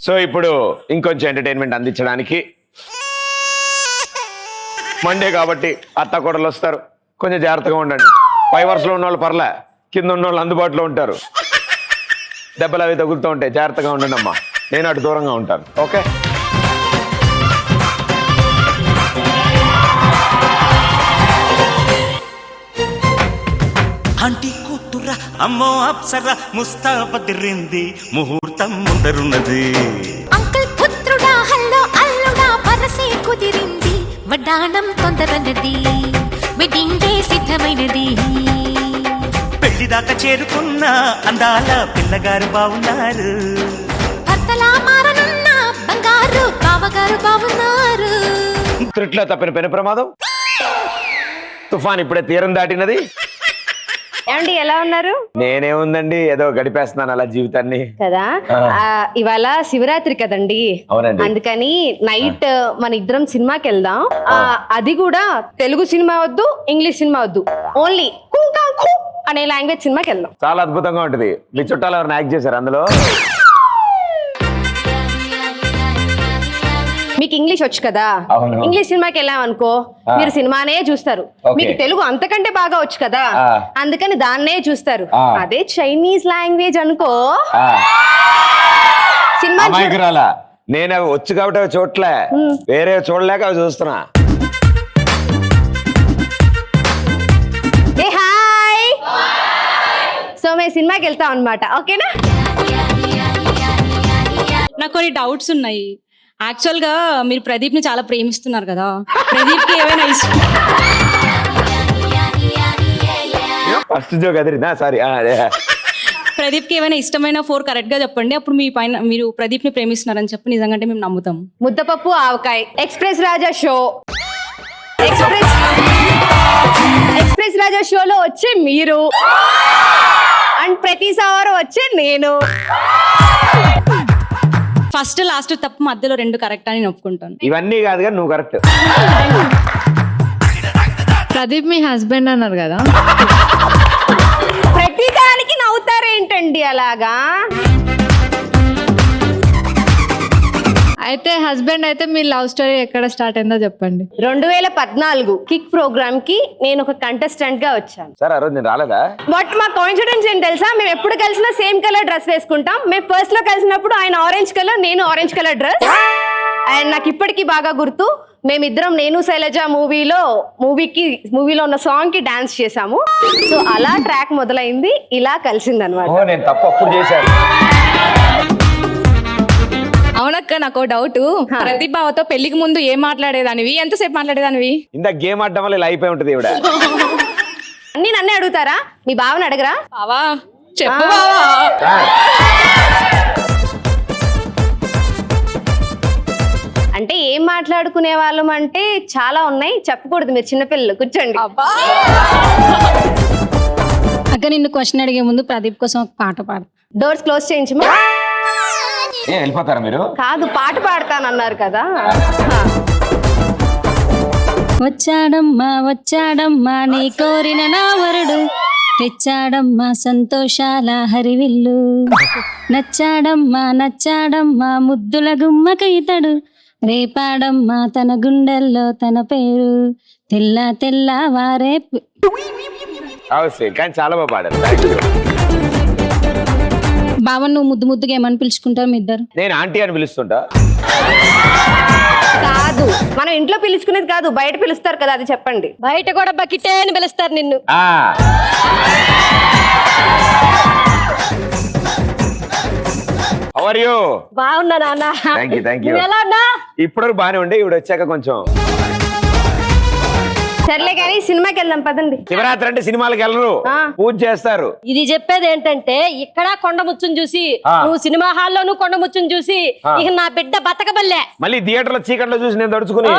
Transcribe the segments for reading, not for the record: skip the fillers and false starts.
So ఇప్పుడు ఇంకొంచెం entertainment అందించడానికి మండే కాబట్టి అత్త కోడలు వస్తారు, కొంచెం జాగ్రత్తగా ఉండండి. పై వరుసలో ఉన్న వాళ్ళు పర్లే, కింద ఉన్న వాళ్ళు అందుబాటులో ఉంటారు. దెబ్బలు అవి తగులుతూ ఉంటాయి, జాగ్రత్తగా ఉండండి అమ్మా. నేను అటు దూరంగా ఉంటాను. ఓకే, ఆంటీ కూతుర అమ్మో అప్సర ముస్తాబదిరింది, ముహూర్తం ముందరున్నది. అంకుల్ పుత్రుడా హల్లో అల్లుడా పరసే కుదిరింది, వడ్డాణం తొందరన్నది, వెడ్డింగ్ డే సిద్ధమైనది. పెళ్లిదాకా చేరుకున్న అందాల పిల్లగారు బావున్నారు, భర్తలా మారనున్న బంగారు బావగారు బావున్నారు. త్రిట్లో తప్పిన పెను ప్రమాదం, తుఫాన్ ఇప్పుడే తీరం దాటినది. ఏమండి ఎలా ఉన్నారు? నేనేముందండి, ఏదో గడిపేస్తున్నాను అలా జీవితాన్ని కదా. ఇవాళ శివరాత్రి కదండి, అవునండి. అందుకని నైట్ మన ఇద్దరం సినిమాకి వెళ్దాం. అది కూడా తెలుగు సినిమా వద్దు, ఇంగ్లీష్ సినిమా వద్దు, ఓన్లీ కుంకాంకు అనే లాంగ్వేజ్ సినిమాకి వెళ్దాం. చాలా అద్భుతంగా ఉంటుంది. మీ చుట్టాలు ఎవరైనా యాక్ట్ చేశారు అందులో? మీకు ఇంగ్లీష్ వచ్చు కదా, అవును. ఇంగ్లీష్ సినిమాకి వెళ్ళాం అనుకో మీరు సినిమానే చూస్తారు. మీకు తెలుగు అంతకంటే బాగా వచ్చు కదా, అందుకని దాన్నే చూస్తారు. అదే చైనీస్ లాంగ్వేజ్ అనుకో సినిమా అమాయకురాలా, నేను అవి వచ్చు కాబట్టి అవి చూడలే, వేరే చూడలేక అవి చూస్తున్నా. ఏ హాయ్, సో మేము సినిమాకి వెళ్తాం అన్నమాట. ఓకేనా? నాకు కొన్ని డౌట్స్ ఉన్నాయి. యాక్చువల్ గా మీరు ప్రదీప్ ని చాలా ప్రేమిస్తున్నారు కదా, ప్రదీప్ కి ఏమైనా ఇష్టం? ఫస్ట్ జోక్ అదిరిందా? సారీ. ప్రదీప్ కి ఏమైనా ఇష్టమైన 4 కరెక్ట్ గా చెప్పండి, అప్పుడు మీ పైన మీరు ప్రదీప్ ని ప్రేమిస్తున్నారని చెప్పి నిజంగానే మేము నమ్ముతాం. ముద్దపప్పు ఆవకాయ, ఎక్స్ప్రెస్ రాజా షో, ఎక్స్ప్రెస్ రాజా షోలో వచ్చే మీరు, అండ్ ప్రతి సవారం వచ్చే నేను. ఫస్ట్ లాస్ట్ తప్ప మధ్యలో 2 కరెక్ట్ అని నేను ఒప్పుకుంటాను. ఇవన్నీ కాదు కానీ నువ్వు కరెక్ట్. ప్రదీప్ మీ హస్బెండ్ అన్నారు కదా, ప్రతి దానికి నవ్వుతారేంటండి అలాగా? అయితే హస్బెండ్ అయితే మీ లవ్ స్టోరీ ఎక్కడ స్టార్ట్ అయిందో చెప్పండి. 2014 కిక్ ప్రోగ్రామ్ కి నేను ఒక కంటెస్టెంట్ గా వచ్చాను. సార్ ఆ రోజు నేను రాలేదా? బట్ మా కాన్ఫిడెన్స్ ఏంటి తెలుసా, మేము ఎప్పుడు కలిసినా సేమ్ కలర్ డ్రెస్ వేసుకుంటాం. మేము ఫస్ట్ లో కలిసినప్పుడు ఆయన ఆరెంజ్ కలర్, నేను ఆరెంజ్ కలర్ డ్రెస్. అండ్ నాకు ఇప్పటికీ బాగా గుర్తు, మేమిద్దరం నేను శైలజ మూవీలో ఉన్న సాంగ్ కి డాన్స్ చేసాము. సో అలా ట్రాక్ మొదలైంది, ఇలా కలిసింది అనమాట. నేను తప్పు అప్పుడు చేశాను. అవునక్క, నాకు డౌట్, ప్రదీప్ బావతో పెళ్లికి ముందు ఏం మాట్లాడేదానివి, ఎంతసేపు మాట్లాడేదానివి? ఇంత గేమ్ ఆడడం వల్ల ఇలా అయిపోయి ఉంటుంది ఇవిడ. అన్ని నన్నే అడుగుతారా, మీ బావని అడగరా? బావా చెప్పు బావా. అంటే ఏం మాట్లాడుకునే వాళ్ళం అంటే చాలా ఉన్నాయి, చెప్పకూడదు, మీరు చిన్నపిల్లలు, కూర్చోండి. అక్క నిన్ను క్వశ్చన్ అడిగే ముందు ప్రదీప్ కోసం ఒక పాట పాడు. డోర్స్ క్లోజ్ చేయించమా? వెళ్ళిపోతారా మీరు? కాదు, పాట పాడతానన్నారు కదా. వచ్చాడమ్మా వచ్చాడమ్మా నీ కోరిన నా వరుడు, తెచ్చాడమ్మా సంతోషాల హరివిల్లు, నచ్చాడమ్మా నచ్చాడమ్మా ముద్దుల గుమ్మక ఇతడు, రేపాడమ్మా తన గుండెల్లో తన పేరు, తెల్ల తెల్ల వారే. కానీ చాలా బాగా పాడారు. బావ నువ్వు ముద్దు ముద్దుగా ఏమని పిలుచుకుంటారు మీ ఇద్దరు? నేను ఆంటీ అని పిలుస్తుంటా. కాదు, మనం ఇంట్లో పిలుచుకునేది కాదు, బయట పిలుస్తారు కదా, అది చెప్పండి. బయట కూడా బకిటే అని పిలుస్తారు నిన్ను. How are you? బాగున్నా నాన్న. Thank you. ఎలా ఉన్నా? ఇప్పుడు బానే ఉండే, ఇప్పుడు వచ్చాక కొంచెం. సర్లే కానీ సినిమాకి వెళ్దాం పదండి. శివరాత్రి అంటే సినిమాలకు వెళ్ళరు, పూజ చేస్తారు. ఇది చెప్పేది ఏంటంటే, ఇక్కడ కొండ ముచ్చుని చూసి నువ్వు సినిమా హాల్లోనూ కొండ ముచ్చుని చూసి ఇక నా బిడ్డ బతకబల్లే. మళ్ళీ థియేటర్ లో చీకట్లో చూసి నేను తడుచుకుని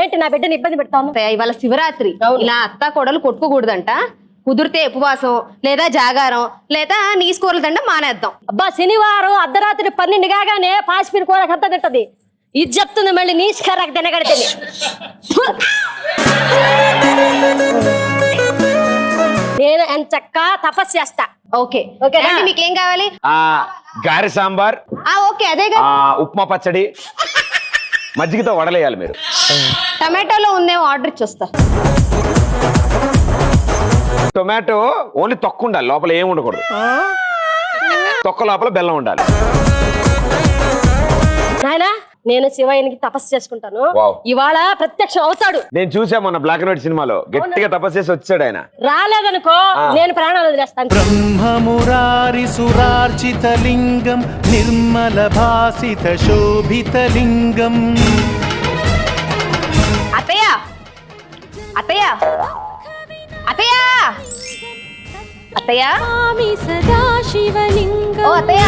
ఏంటి నా బిడ్డని ఇబ్బంది పెడతాను? ఇవాళ శివరాత్రి, ఇలా అత్త కోడలు కొట్టుకోకూడదంట. కుదిరితే ఉపవాసం లేదా జాగారం లేదా నీసు కూరలు తింటే మానేద్దాం. అబ్బా, శనివారం అర్ధరాత్రి 12 కాగానే పాసిపిరి కూర అంతా తింటది. ఇది చెప్తుంది మళ్ళీ నీసు కర్రకు తినగడితే. నేను ఎంచక్క తపస్సు చేస్తా. ఓకే ఓకేనా? రండి, మీకేం కావాలి? గారె సాంబార్, ఓకే అదేగా. ఉప్మా పచ్చడి, మజ్జిగతో వడలేయాలి మీరు. టమాటోలో ఉందేమో ఆర్డర్ ఇచ్చి వస్తా. టొమాటో ఓన్లీ తొక్క ఉండాలి, లోపల ఏం ఉండకూడదు. తొక్క లోపల బెల్లం ఉండాలి. నాయనా నేను శివయ్యనికి తపస్సు చేసుకుంటాను. వావ్. ఇవాళ ప్రత్యక్షం అవుతాడు. నేను చూసా మొన్న బ్లాక్ అండ్ వైట్ సినిమాలో గట్టిగా తపస్సు చేసి వచ్చాడు ఆయన. రాలేదనుకో నేను ప్రాణాలు వదిలేస్తాను. బ్రహ్మమురారి సురార్చితలింగం నిర్మల భాసిత శోభితలింగం. అత్తయ్య అత్తయ్య అత్తయ్య అత్తయ్య ఓ అత్తయ్య,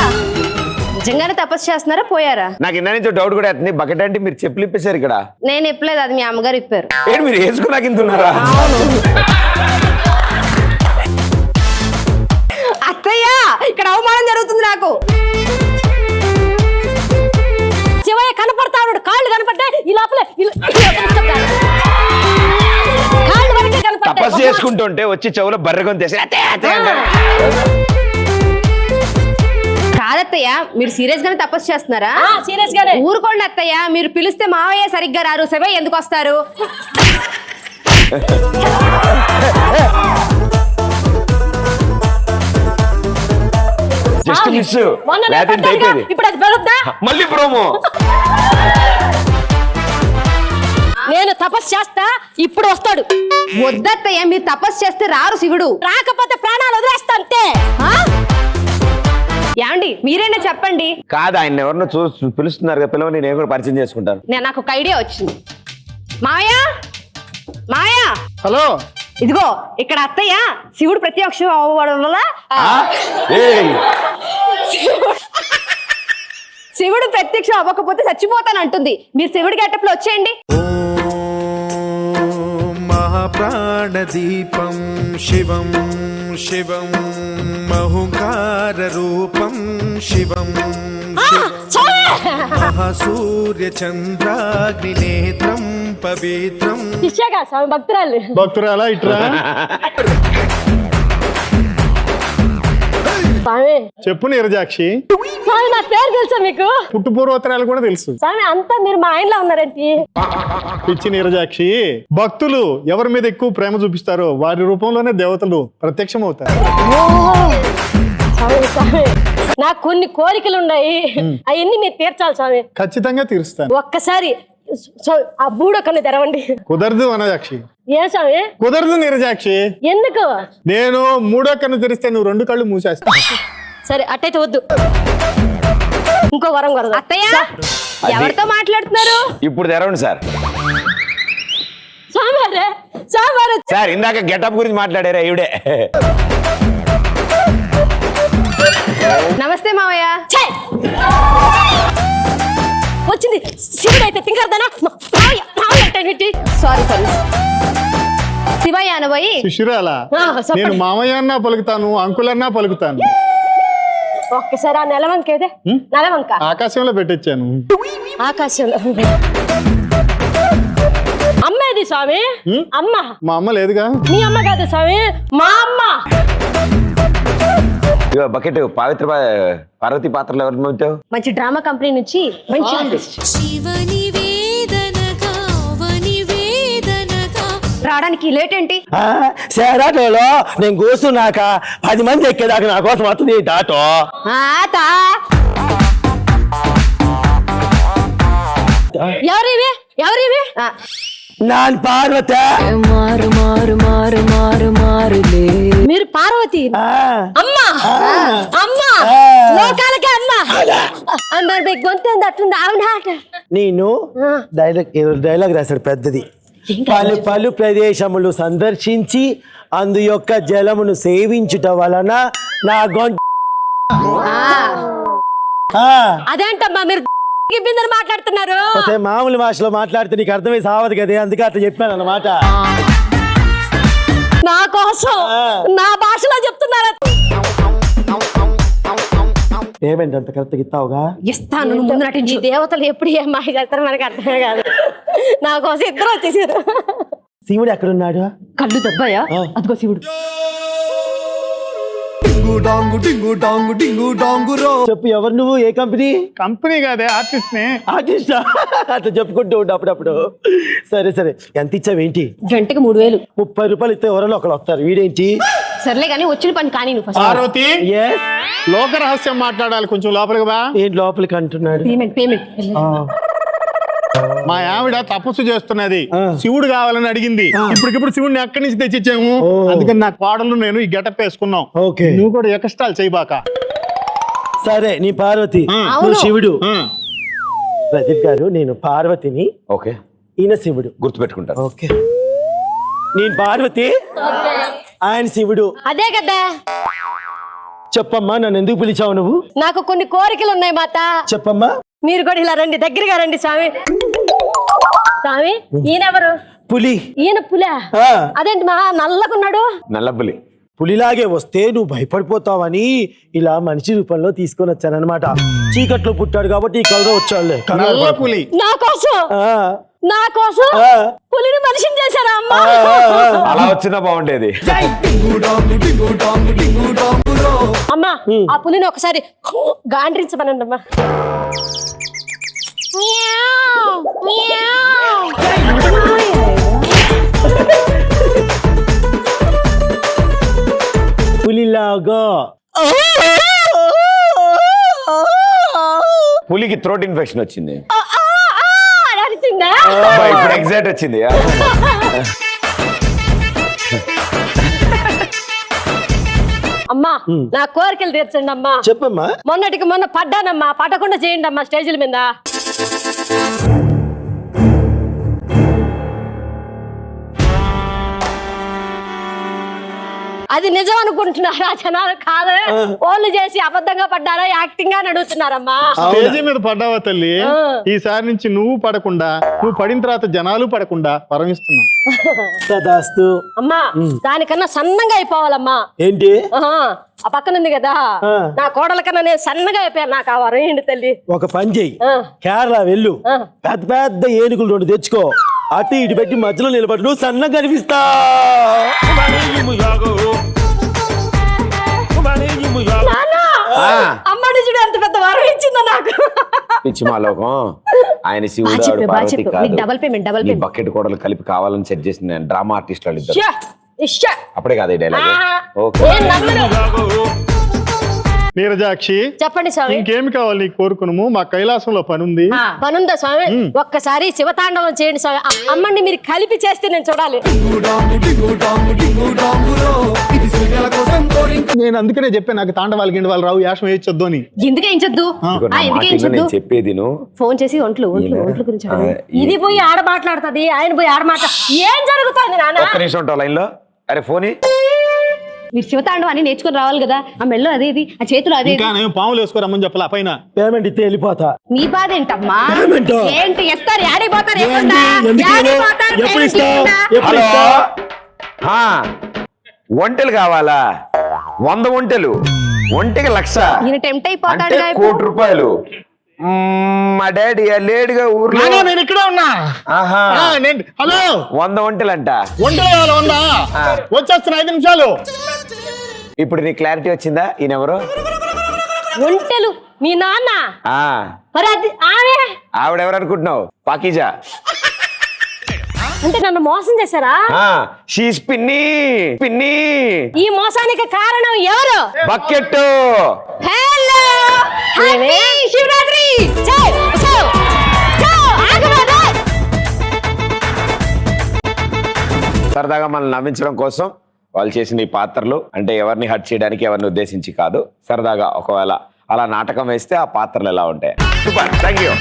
నిజంగానే తపస్సు చేస్తున్నారా పోయారా? నాకు ఇందా నుంచి డౌట్ కూడా అవుతుంది. బకెట్ అంటే మీరు చెప్పులు ఇప్పేశారు ఇక్కడ. నేను ఇప్పలేదు, అది మీ అమ్మగారు ఇప్పారు. ఏంటి మీరు వేసుకున్నాక ఇంతున్నారా? అత్తయ్య ఇక్కడ అవమానం జరుగుతుంది నాకు. శివయ్య కనపడతాడు, కాళ్ళు కనపడ్డాయి ఈ లోపల కాళ్ళు వరకే తపస్సు కనపడ్డాయి. చేసుకుంటుంటే వచ్చి చెవులో బర్రెకొని తెసి కాదత్తయ్య, మీరు సీరియస్ గానే తపస్సు చేస్తున్నారా? సీరియస్ గానే. ఊరుకోండి అత్తయ్య, మీరు పిలిస్తే మావయ్య సరిగ్గా రారు, శివయ్య ఎందుకు వస్తారు? Just miss. మొన్న ఇప్పుడు అది పెరుగుద్దా? మళ్ళీ ప్రోమో. నేను తపస్సు చేస్తా, ఇప్పుడు వస్తాడు. వద్దత్తయ్య, మీరు తపస్సు చేస్తే రారు శివుడు. రాకపోతే ప్రాణాలు వదిలేస్తా అంతే. యాండి మీరైనా చెప్పండి. కాదు, ఆయన ఎవరినో పిలుస్తున్నారు కదా, పిలవని నేను కూడా పరిచయం చేసుకుంటాను. నాకు ఒక ఐడియా వచ్చింది. మావయ్య మావయ్య, హలో. ఇదిగో ఇక్కడ అత్తయ్య శివుడు ప్రత్యక్షం అవ్వడం వల్ల శివుడు ప్రత్యక్షం అవ్వకపోతే చచ్చిపోతానంటుంది. మీరు శివుడి గెటప్లో వచ్చేయండి. మహాప్రాణదీపం శివం శివం మహుంకార రూపం శివం మహాసూర్య చంద్రాగ్ని నేత్రం పవిత్రం. ఇచ్చాగా స్వామి భక్తురాలు. భక్తురాలా ఇట్రా స్వామి చెప్పు నీరజాక్షి. స్వామి నా పేరు తెలుసా మీకు? పుట్టు పూర్వోత్తరాలు కూడా తెలుసు. స్వామి అంతా మీరు మా ఆయనలో ఉన్నారేంటి? పిచ్చి నీరజాక్షి, భక్తులు ఎవరి మీద ఎక్కువ ప్రేమ చూపిస్తారో వారి రూపంలోనే దేవతలు ప్రత్యక్షం అవుతారు. స్వామి స్వామి నాకు కొన్ని కోరికలు ఉన్నాయి, అవన్నీ మీరు తీర్చాలి స్వామి. ఖచ్చితంగా తీరుస్తాను. ఒక్కసారి ఆ బూడొక్కని తెరవండి. కుదరదు వనజాక్షి. ఏ స్వామి? కుదరదు నీరజాక్షి. ఎందుకు? నేను మూడో కన్ను తెరిస్తే నువ్వు రెండు కళ్ళు మూసేస్తా. సరే అట్టయితే వద్దు, ఇంకో వరం కొరదు. అత్తయ్య ఎవరితో మాట్లాడుతున్నారు? ఇప్పుడు తెరవండి సార్. స్వామి స్వామి సార్ ఇందాక గెటప్ గురించి మాట్లాడారా ఈవిడే. నమస్తే మావయ్య. వచ్చింది శివుడు అయితే తింకర్దానా? సారీ సారీ శివయ్య అనబోయి శిశురాల, చెప్పండి. నేను మామయ్య అన్నా పలుకుతాను, అంకులన్నా పలుకుతాను. ఒక్కసారి ఆ నెలవంక ఏదే? నెలవంక ఆకాశంలో పెట్టించాను. ఆకాశంలో అమ్మేది స్వామి? అమ్మ మా అమ్మ లేదుగా. మీ అమ్మ కాదు స్వామి, మా అమ్మ. బకెట్ పార్వతి పాత్రలు ఎవరిని ఉంచావు? మంచి డ్రామా కంపెనీ నుంచి మంచి ఆర్టిస్ట్. రావడానికి లేట్ ఏంటి? సేరాటోలో నేను కూర్చున్నాక 10 మంది ఎక్కేదాకా నా కోసం వస్తుంది ఆటో. ఎవరివి ఎవరివి? నాన్ పార్వతి. మీరు పార్వతి? అమ్మా అమ్మా లోకాలకే అమ్మా. మరి మీ గొంతు అట్టుంది ఆవిడ. నేను డైలాగ్ రాశాడు పెద్దది. పలు పలు ప్రదేశములు సందర్శించి అందు యొక్క జలమును సేవించుట వలన నా గొంతు. అదేంటమ్మా మీరు బిందని మాట్లాడుతున్నారు? మామూలు భాషలో మాట్లాడితే నీకు అర్థమై సావదు కదా, అందుకే అట్లా చెప్పాను అన్నమాట. నా కోసం నా భాషలో చెప్తున్నారు. పేమెంట్ అంత కరెక్ట్గా ఇస్తావుగా? ఇస్తాను, ముందు నటించు. ఈ దేవతలు ఎప్పుడు ఏం మాయ చేస్తారో మనకు అర్థమే కాదు. నా కోసం ఇద్దరు వచ్చేసారు. శివుడు ఎక్కడున్నాడు? కళ్ళు దెబ్బయా? అదిగో శివుడు. డింగు డాంగు డింగు డాంగు డింగు డాంగు రో. చెప్పు ఎవరు నువ్వు, ఏ కంపెనీ? కంపెనీ కాదే, ఆర్టిస్ట్ నే. ఆర్టిస్టా? అట్లా చెప్పుకుంటూ ఉండు అప్పుడప్పుడు. సరే సరే, ఎంత ఇచ్చావేంటి? గంటకి 3000. 30 రూపాయలు ఇస్తే ఎవరైనా ఒకరు వస్తారు. వీడేంటి? సర్లే కానీ వచ్చిన పని కానీ నువ్వు ఫస్ట్. పార్వతి, Yes? లోక రహస్యం మాట్లాడాలి, కొంచెం లోపలికి బా. ఏంటి లోపలికి అంటున్నాడు? పేమెంట్ మా ఆవిడ తపస్సు చేస్తున్నది, శివుడు కావాలని అడిగింది. ఇప్పటికిప్పుడు శివుడిని ఎక్కడి నుంచి తెచ్చిచ్చాము, అందుకని నా కోడలు నేను ఈ గెటప్ వేసుకున్నాం. ఓకే. నువ్వు కూడా ఎక్స్ట్రాలు చేయబాక. సరే, నీ పార్వతి, నువ్వు శివుడు. ఆ. ప్రదీప్ గారు, నేను పార్వతిని, ఓకే, ఈయన శివుడు. గుర్తుపెట్టుకుంటాను. ఓకే. నేను పార్వతి, ఆయన శివుడు. అదే కదా. చెప్పమ్మా, నన్ను ఎందుకు పిలిచావు నువ్వు? నాకు కొన్ని కోరికలు ఉన్నాయి మాత. చెప్పమ్మా. మీరు కూడా ఇలా రండి, దగ్గరగా రండి స్వామి. స్వామి, ఈయనెవరు? పులి. ఈయన పులా? ఆ. అదేంటి మహా నల్లకున్నాడు? నల్లబులి. పులిలాగే వస్తే నువ్వు భయపడిపోతావని ఇలా మనిషి రూపంలో తీసుకొని వచ్చానన్నమాట. చీకట్లో పుట్టాడు కాబట్టి ఈ కలర్ వచ్చాడులే. నల్ల పులి. నా కోసం నా కోసం ఆ. పులిని మనిషిని చేశారా అమ్మా? అలా వచ్చినా బాగుండేది. అమ్మా, ఆ పులిని ఒకసారి గాండ్రించమనండి అమ్మా. పులిలాగా. పులికి థ్రోట్ ఇన్ఫెక్షన్ వచ్చింది. అరిచిందా? అబ్బా, ఇప్పుడు ఎగ్జాక్ట్ వచ్చింది. అమ్మా, నా కోరికలు తీర్చండి అమ్మా. చెప్పమ్మా. మొన్నటికి మొన్న పడ్డానమ్మా, పడకుండా చేయండి అమ్మా స్టేజీల మీద. అది నిజం అనుకుంటున్నారా జనాలు? కాదు, ఓళ్ళు చేసి అబద్ధంగా పడ్డారా, యాక్టింగ్ గా అడుగుతున్నారమ్మా. స్టేజీ మీద పడ్డావా తల్లి? ఈసారి నుంచి నువ్వు పడకుండా, నువ్వు పడిన తర్వాత జనాలు పడకుండా పరమిస్తున్నావు. తదాస్తు. అమ్మా, దానికన్నా సన్నగా అయిపోవాలమ్మా. ఏంటి? ఆ పక్కన ఉంది కదా, నా కోడల కన్నా నేను సన్నగా అయిపోయాను. నాకు ఆ వరం ఏంటి తల్లి? ఒక పని చెయ్యి, కేరళ వెళ్ళు, పెద్ద పెద్ద ఏనుగులు 2 తెచ్చుకో, అటు ఇటు పెట్టి మధ్యలో నిలబడి నువ్వు సన్నగా కనిపిస్తా. అమ్మడి చూడు ఎంత పెద్ద వరం ఇచ్చిందో నాకు. పిచ్చి మా లోకం. ఆయన శివుడు, ఆవిడ పార్వతి కాదు. డబల్ పేమెంట్ ఈ బకెట్ కోడలు కలిపి కావాలని సెట్ చేసింది నేను. డ్రామా ఆర్టిస్ట్ వాళ్ళు ఇద్దరు. ఇష్టం అప్పుడే కాదు ఈ డైలాగ్. ఓకే. నీరజాక్షి, చెప్పండి స్వామి. ఇంకేమి కావాలి నీకు? కోరుకును, మా కైలాసంలో పని ఉంది. పనుందా స్వామి? ఒక్కసారి శివతాండవం చేయండి స్వామి. అమ్మండి మీరు కలిపి చేస్తే నేను చూడాలి. నేను అందుకనే చెప్పాను, నాకు తాండవాళ్ళు గిండవాళ్ళు రావు, యాసం వేయొద్దు అని. ఎందుకే ఏంచొద్దు? నేను చెప్పేది ఫోన్ చేసి ఒంట్లు గురించి ఇది పోయి ఆడ మాట్లాడుతుంది, ఆయన పోయి ఆడ మాట్లా. ఏం జరుగుతుంది నాన్న? ఒక్క నిమిషం ఉంటావు లైన్ లో. అరే ఫోన్. మీరు శివతాండం అని నేర్చుకుని రావాలి కదా. ఆ మెల్లో అదేది, ఆ చేతులు అదే. పాములు వేసుకోరమ్మని చెప్పాలా పైన? పేమెంట్ ఇస్తే వెళ్ళిపోతా. నీ బాధ ఏంటమ్మా? పేమెంట్ ఏంటి ఇస్తారు? యాడిపోతారు? ఒంటెలు కావాలా? 100 ఒంటెలు, ఒంటెకి 1,00,000. ఈయన టెంప్ట్ అయిపోతాడు. అంటే ₹1,00,00,000. మా డాడీ లేడుగా ఊర్లో. నేను ఇక్కడ ఉన్నా. హలో, 100 ఒంటెలంట. ఒంటెలు ఉందా? వచ్చేస్తున్నా 5 నిమిషాలు. ఇప్పుడు నీ క్లారిటీ వచ్చిందా? ఈయనెవరు? ఒంటెలు మీ నాన్న? మరి అది ఆవిడెవరు అనుకుంటున్నావు? పాకీజా. అంటే నన్ను మోసం చేశారా? షీస్ పిన్ని. పిన్ని. ఈ మోసానికి కారణం ఎవరు? బకెట్. Hello, happy Shivaratri. సరదాగా మనల్ని నవ్వించడం కోసం వాళ్ళు చేసిన ఈ పాత్రలు, అంటే ఎవరిని హర్ట్ చేయడానికి, ఎవరిని ఉద్దేశించి కాదు, సరదాగా ఒకవేళ అలా నాటకం వేస్తే ఆ పాత్రలు ఎలా ఉంటాయి. Super, thank you.